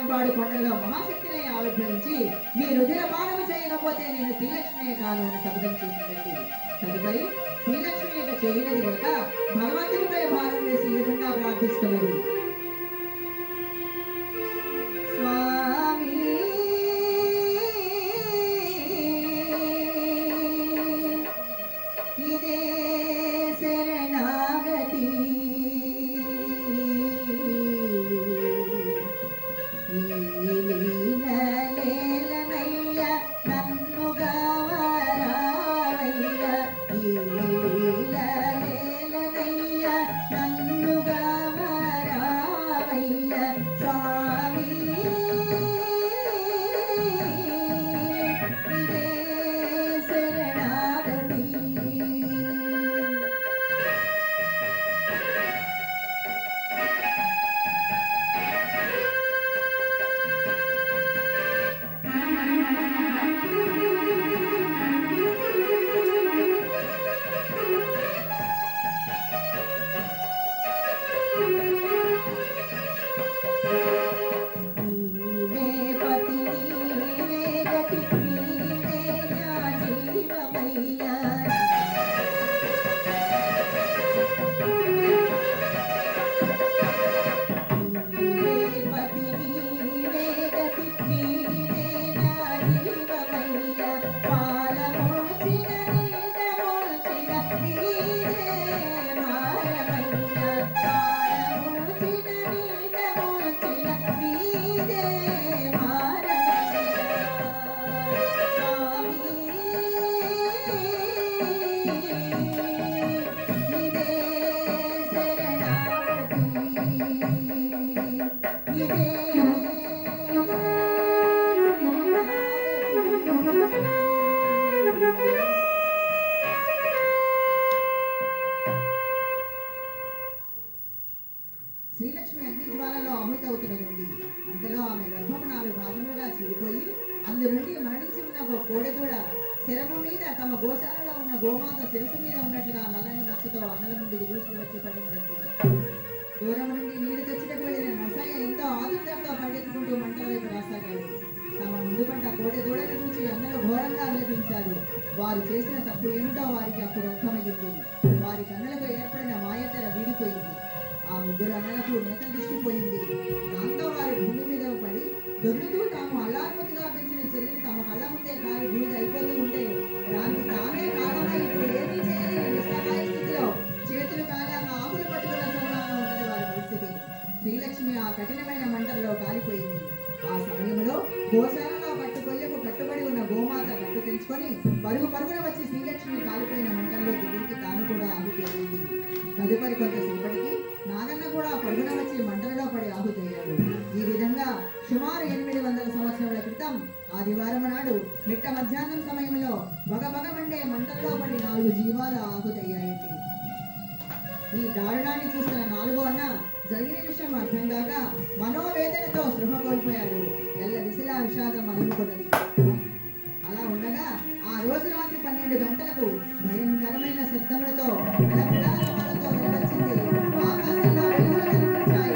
పాడు కొండలో మహాశక్తిని ఆవిర్భవించి మీ రుధిర పానము చేయకపోతే నేను శ్రీలక్ష్మి కాను అని శబ్దం చేసిందండి. తదుపరి శ్రీలక్ష్మి ఇక చేయనది లేక భగవంతునిపై భారం వేసి ఈ విధంగా ప్రార్థిస్తున్నది. శ్రీలక్ష్మి అగ్ని జ్వాలలో ఆహుతి అవుతున్నదండి. అంతలో ఆమె గర్భము 4 భాగములుగా చీలిపోయి అందు నుండి మరణించి ఉన్న ఒక కోడెదూడ శరము మీద తమ గోశాలలో ఉన్న గోమాత శిరసు మీద ఉన్నట్లుగా నల్లని మచ్చతో అన్నల ముందుకు దూసుకు వచ్చి పడిందండి. దూరం నుండి నీళ్లు తెచ్చుటకు వెళ్ళిన నరసయ్య ఎంతో ఆదుర్దంతో పరిగెత్తుకుంటూ మంటల వైపు రాసాగాడు. తమ ముందు పడ్డ కోడెదూడను చూసి అన్నలు ఘోరంగా విలపించారు. వారు చేసిన తప్పు ఏమిటో వారికి అప్పుడు అర్థమయ్యింది. వారి కన్నులకు ఏర్పడిన మాయతెర వీడిపోయింది. ఆ 3 అన్నలకు నేత దృష్టిపోయింది. దాంతో వారు భూమి మీద పడి దొర్లుతూ తాము అల్లారుముద్దుగా పెంచిన చెల్లిని తమ కళ్ళ ముందే కాలి బూడిద అయిపోతూ ఉంటే దానికి తానే కారణమై ఇప్పుడు ఏమీ చేయలేని నిస్సహాయ స్థితిలో చేతులు కాలాక ఆకులు పట్టుకున్న చోళాన ఉన్నది వారి పరిస్థితి. శ్రీలక్ష్మి ఆ కఠినమైన మంటల్లో కాలిపోయింది. ఆ సమయంలో గోశాలలో పట్టుకొయ్యకు కట్టుబడి ఉన్న గోమాత కట్టు తెలుసుకొని పరుగున వచ్చి శ్రీలక్ష్మి కాలిపోయిన మంటల్లో దిగి తాను కూడా ఆగిపోయింది. తదుపరి కొంతసేపటికి నాగన్న కూడా పరుగున వచ్చి మంటలలో పడి ఆహుతయ్యాడు. ఈ విధంగా సుమారు 800 సంవత్సరాల క్రితం ఆదివారం నాడు మిట్ట మధ్యాహ్నం సమయంలో బగబగ మండే మంటల్లో పడి 4 జీవాలు ఆహుతయ్యాయండి. ఈ దారుణాన్ని చూస్తున్న 4వ అన్న జరిగిన విషయం అర్థం కాక మనోవేదనతో సృహ కోల్పోయాడు. ఎల్ల దిశలా విషాదం అలుముకున్నది. అలా ఉండగా ఆ రోజు రాత్రి 12 గంటలకు భయంకరమైన శబ్దములతో వినవచ్చింది. ఆకాశంలో వెలుగులు కనిపించాయి.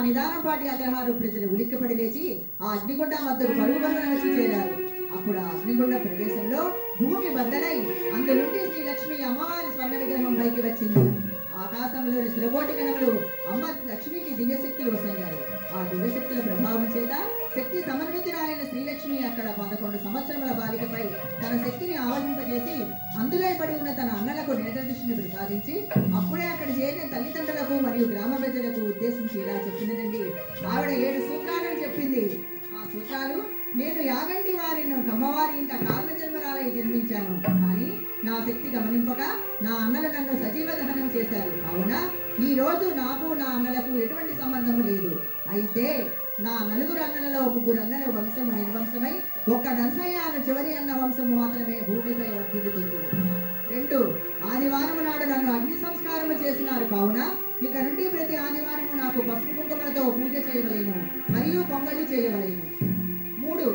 నిదానంపాటి అగ్రహారు ప్రజలు ఉలిక్కిపడి లేచి ఆ అగ్నిగుండ మధ్యకు పరుగు పరుగున వచ్చి చేరారు. అప్పుడు ఆ అగ్నిగుండ ప్రదేశంలో భూమి బద్దలై అందునుండి శ్రీ లక్ష్మి అమ్మవారి స్వర్ణ విగ్రహం పైకి వచ్చింది. ఆకాశంలోని సురగోటి గణములు అమ్మ లక్ష్మికి దివ్యశక్తులు వసంగారు. ఆ దివ్యశక్తుల ప్రభావం చేత శక్తి సమన్వితురాలైన శ్రీలక్ష్మి అక్కడ 11 సంవత్సరముల బాలికపై తన శక్తిని ఆవహింపజేసి అందులో పడి ఉన్న తన అన్నలకు నేత్రదృష్టిని ప్రసాదించి అప్పుడే అక్కడ చేరిన తల్లిదండ్రులకు మరియు గ్రామ ప్రజలకు ఉద్దేశించి ఇలా చెప్పినదండి. ఆవిడ 7 సూత్రాలను చెప్పింది. ఆ సూత్రాలు: నేను యాగంటి వారిని అమ్మవారి ఇంట కారణ జన్మరాలై జన్మించాను, కానీ నా శక్తి గమనింపక నా అన్నలు నన్ను సజీవ దహనం చేశారు. కావున ఈ రోజు నాకు నా అన్నలకు ఎటువంటి సంబంధము లేదు. అయితే నా 4 అన్నలలో 3 అన్నల వంశము నిర్వంశమై ఒక్క నరసయ్య అన్న చివరి అన్న వంశము మాత్రమే భూమిపై వర్ధిల్లుతుంది. 2, ఆదివారం నాడు నన్ను అగ్ని సంస్కారము చేసినారు. కావున ఇక నుండి ప్రతి ఆదివారము నాకు పసుపు కుంకుమలతో పూజ చేయవలేను మరియు పొంగలి చేయవలేను. 3,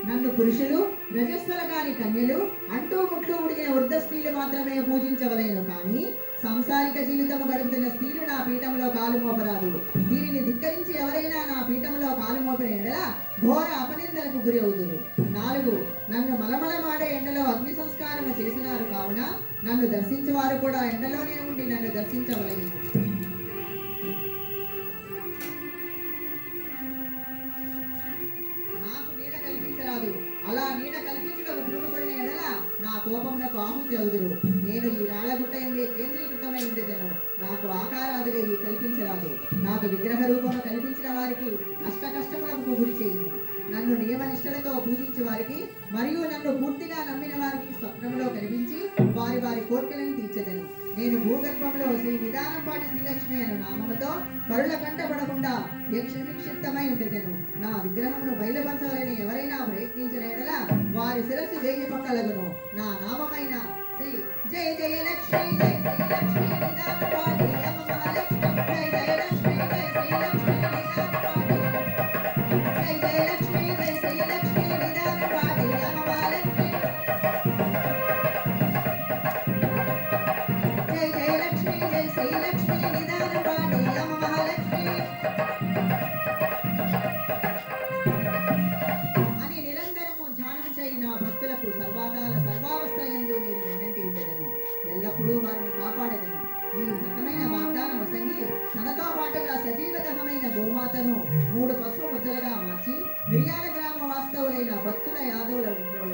నన్ను పురుషులు, రజస్వల కాని కన్యలు, అంటూ ముట్లు ఉడిగిన వృద్ధ స్త్రీలు మాత్రమే పూజించవలేను, కానీ సంసారిక జీవితము గడుపుతున్న స్త్రీలు నా పీఠంలో కాలు మోపరాదు. దీనిని ధిక్కరించి ఎవరైనా నా పీఠంలో కాలు మోపిన ఎడల ఘోర అపనిందలకు గురి అవుతురు. 4, నన్ను మలమలమాడే ఎండలో అగ్ని సంస్కారము చేసినారు. కావున నన్ను దర్శించేవారు కూడా ఎండలోనే ఉండి నన్ను దర్శించవలేను. అలా నీడ కల్పించడం పూనుకొనిన ఎడల నా కోపమునకు ఆహుతి అవుదురు. నేను ఈ రాళ్లగుట్ట ఎందే కేంద్రీకృతమై ఉండేదను. నాకు ఆకారాదులేవి కల్పించరాదు. నాకు విగ్రహ రూపము కల్పించిన వారికి అష్ట కష్టములకు గురి చేయును. నన్ను నియమనిష్టలతో పూజించే వారికి మరియు నన్ను పూర్తిగా నమ్మిన వారికి స్వప్నంలో కనిపించి వారి వారి కోరికలను తీర్చెదను. నేను భూగర్భంలో శ్రీ నిదానంపాటి శ్రీలక్ష్మి అను నామముతో పరుల కంటపడకుండా నిక్షిప్తమై ఉండేదను. నా విగ్రహమును బయలుపరచాలని ఎవరైనా ప్రయత్నించిన ఎడల వారి శిరస్సు 1000 పక్కలగును. నా నామమైన శ్రీ జయ జయ లక్ష్మి జయ శ్రీలక్ష్మి నిదానపాటి అమ్మవారలక్ష్మి జయ జయ లక్ష్మి జయ శ్రీలక్ష్మి నిదానపాటి జయ జయ లక్ష్మి జయ శ్రీలక్ష్మి నిదానపాటి అమ్మవారలక్ష్మి జయ జయ లక్ష్మి జయ శ్రీలక్ష్మి నిదానపాటి అమ్మవారలక్ష్మి అని నిరంతరము ధ్యానం చేయి నా భక్తులకు సర్వకాల సర్వావస్థయందు నేను వెన్నంటి ఉండేదను, ఎల్లప్పుడూ వారిని కాపాడేదను. ఈ రకమైన వాగ్దానం వసంగి తనతో పాటుగా సజీవదహమైన గోమాతను 3 పసుపు ముద్దలుగా మార్చి మిరియాల గ్రామ వాస్తవులైన భక్తుల యాదవుల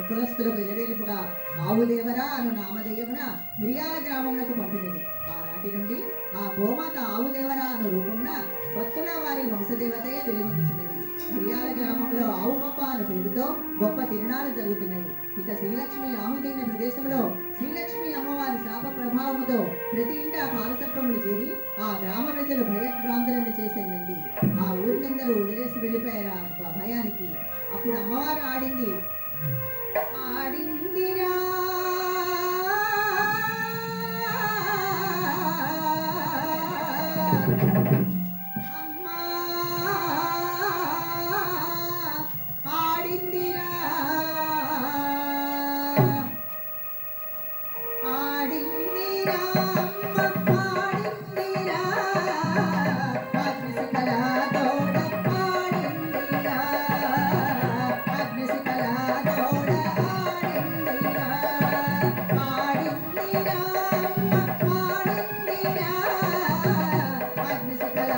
కులస్తులకు ఎలవేలుపుగా ఆవులేవరా అను నామధేయమున మిరియాల గ్రామమునకు పంపినది. ఆనాటి నుండి ఆ గోమాత ఆవుదేవరా అను రూపమున భక్తుల వారి వంశదేవతయే వెలుగొందుచున్నది. మిరియాల గ్రామంలో ఆవు పప్ప అనే పేరుతో గొప్ప తిరునాళ్ళు జరుగుతున్నాయి. ఇక శ్రీలక్ష్మి ఆహుతైన ప్రదేశంలో శ్రీలక్ష్మి అమ్మవారి శాప ప్రభావముతో ప్రతి ఇంటా కాలసర్పములు చేరి ఆ గ్రామ ప్రజలు భయభ్రాంతులను చేసేయండి. ఆ ఊరినందరూ వదిలేసి వెళ్ళిపోయారు ఆ భయానికి. అప్పుడు అమ్మవారు ఆడిందిరా అగ్నిశిఖల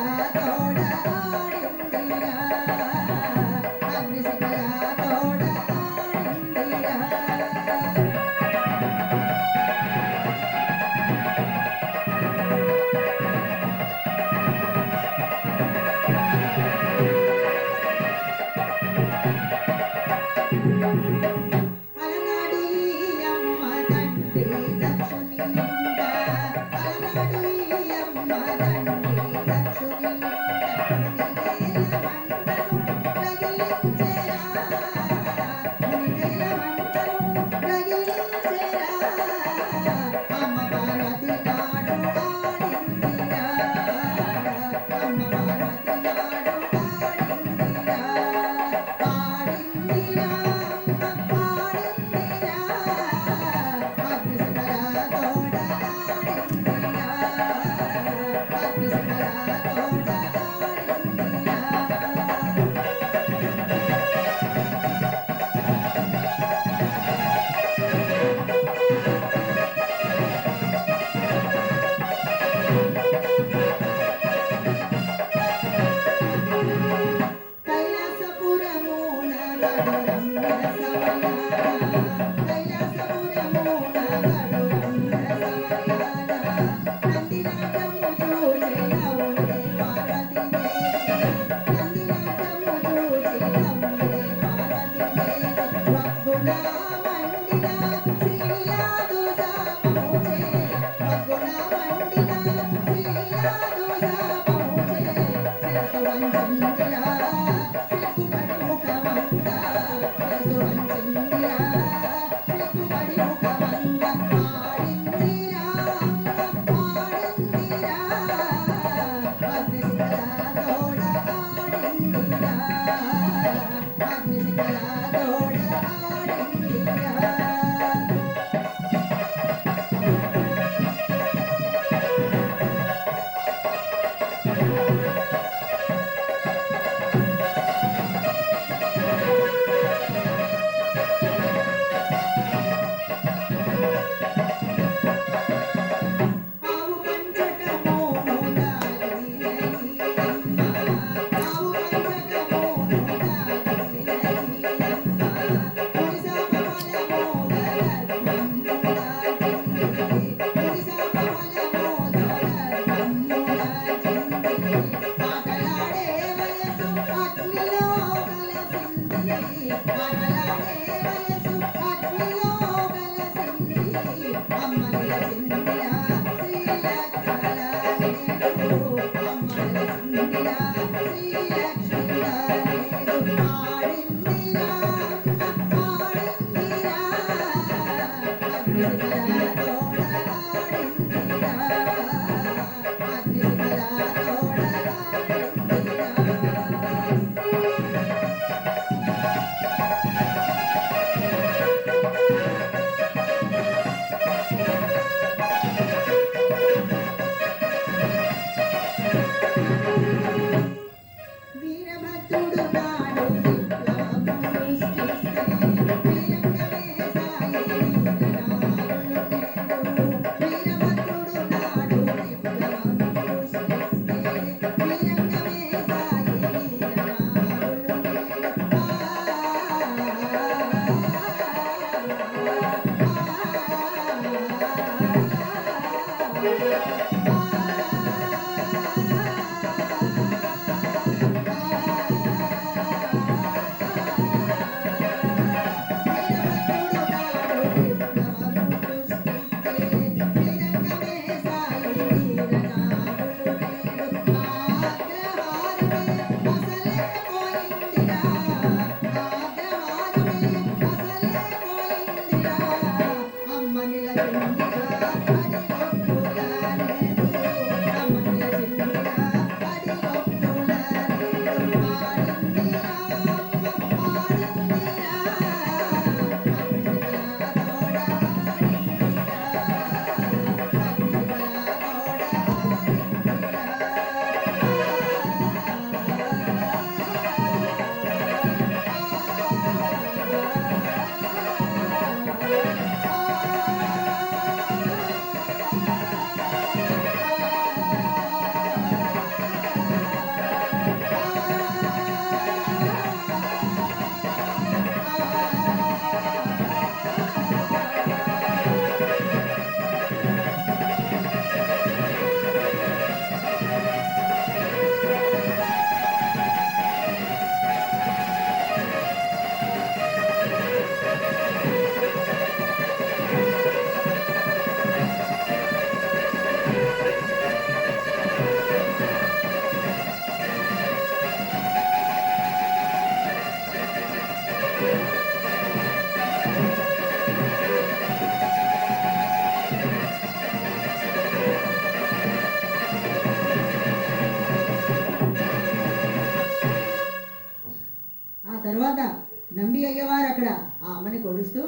నంబి అయ్యవారు అక్కడ ఆ అమ్మని కొలుస్తూ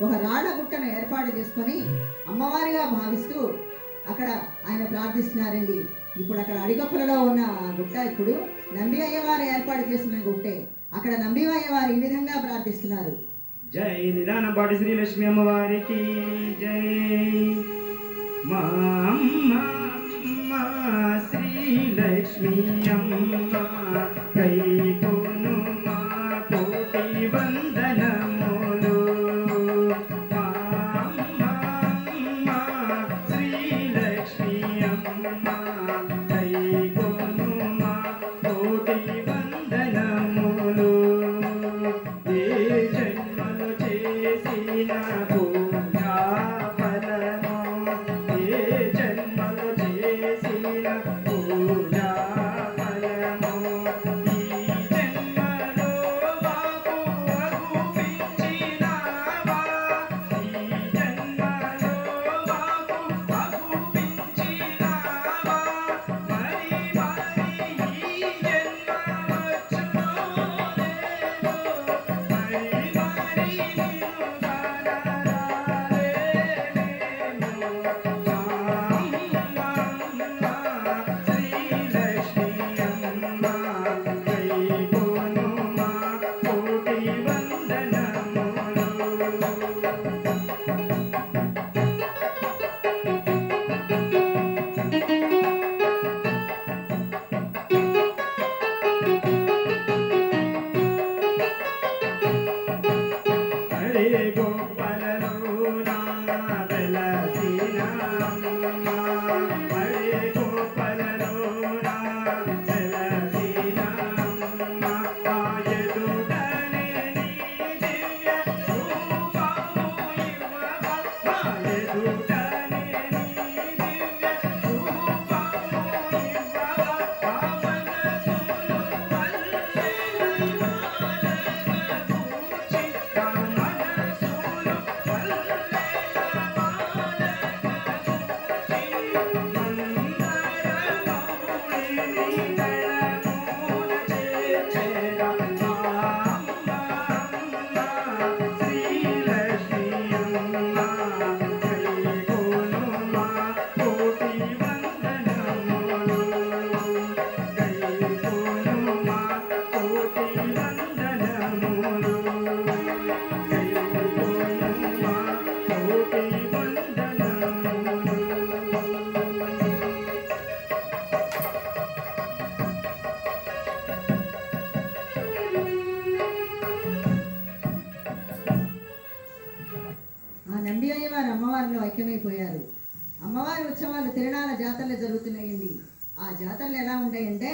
ఒక రాళ్ళ గుట్టను ఏర్పాటు చేసుకొని అమ్మవారిగా భావిస్తూ అక్కడ ఆయన ప్రార్థిస్తున్నారండి. ఇప్పుడు అక్కడ అడిగప్పులలో ఉన్న ఆ గుట్ట ఇప్పుడు నంబి అయ్యవారు ఏర్పాటు చేసిన గుట్టే. అక్కడ నంబి అయ్యవారు ఈ విధంగా ప్రార్థిస్తున్నారు. జై నిదానపాటి శ్రీలక్ష్మి అమ్మవారికి జై. మా అమ్మ శ్రీలక్ష్మి అమ్మ కై కొను మా కోటి వందనములు. మా అమ్మ శ్రీలక్ష్మి అమ్మ కై కొను మా కోటి వందనములు. ఏ జన్మలు చేసిన పూజా ఫలము, ఏ జన్మలు చేసిన పూజా ఫలము, ఈ జన్మలో మాకు అగుపించినావా, ఈ జన్మలో మాకు అగుపించినావా, మరి మరి ఈ జన్మ వచ్చునో లేదో, మరి మరి నిన్ను కానరాలేనేమో. మా అమ్మ శ్రీలక్ష్మి అమ్మ కై కొను మా కోటి వందనములు. హరే గోపాలలోన వెలసిన అమ్మ, హరే గోపాలలోన వెలసిన అమ్మ, ఆ ఎదుటనే నీ దివ్య రూపము ఇవ్వవా, మా ఎదుటనే నీ దివ్య రూపము ఇవ్వవా, ఆ మనసులో వల్లెల కూర్చి, ఆ మనసులో వల్లెల కూర్చి, మందరమౌళిని దళమున చేర్చెదా. మా అమ్మ శ్రీలక్ష్మి అమ్మ కై కొను మా కోటి వందనములు. కై కొను మా కోటి వందనములు. కై కొను మా కోటి ఆ నంబి అయ్యవారు అమ్మవారిలో ఐక్యమైపోయారు. అమ్మవారి ఉత్సవాలు తిరణాల జాతరలు జరుగుతున్నాయండి. ఆ జాతరలు ఎలా ఉంటాయంటే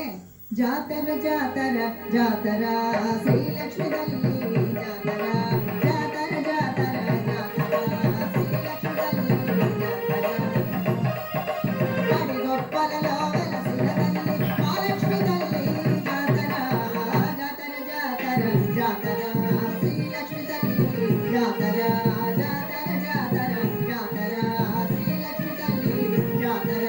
జాతర జాతర జాతర శ్రీలక్ష్మి తల్లి జాతర, జాతర జాతర జాతర శ్రీలక్ష్మి తల్లి జాతర, అడి గొప్పలలో వెలసిన తల్లి మహాలక్ష్మి తల్లి జాతర, జాతర జాతర జాతర శ్రీలక్ష్మి తల్లి జాతర, జాతర జాతర జాతర శ్రీలక్ష్మి తల్లి జాతర.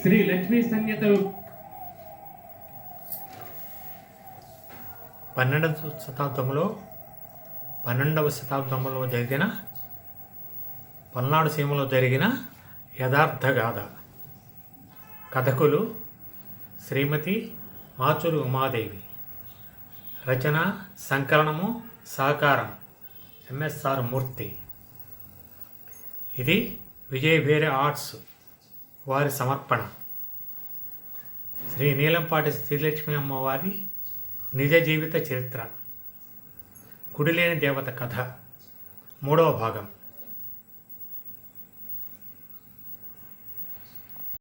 శ్రీ లక్ష్మీ సంగీతలు 12వ శతాబ్దంలో జరిగిన పల్నాడు సీమలో జరిగిన యథార్థ గాథ. కథకులు శ్రీమతి మాచురు ఉమాదేవి. రచన సంకలనము సహకారం ఎంఎస్ఆర్ మూర్తి. ఇది విజయభేరి ఆర్ట్స్ వారి సమర్పణ. శ్రీ నీలంపాటి శ్రీలక్ష్మి అమ్మవారి నిజ జీవిత చరిత్ర. గుడిలేని దేవత కథ 3వ భాగం.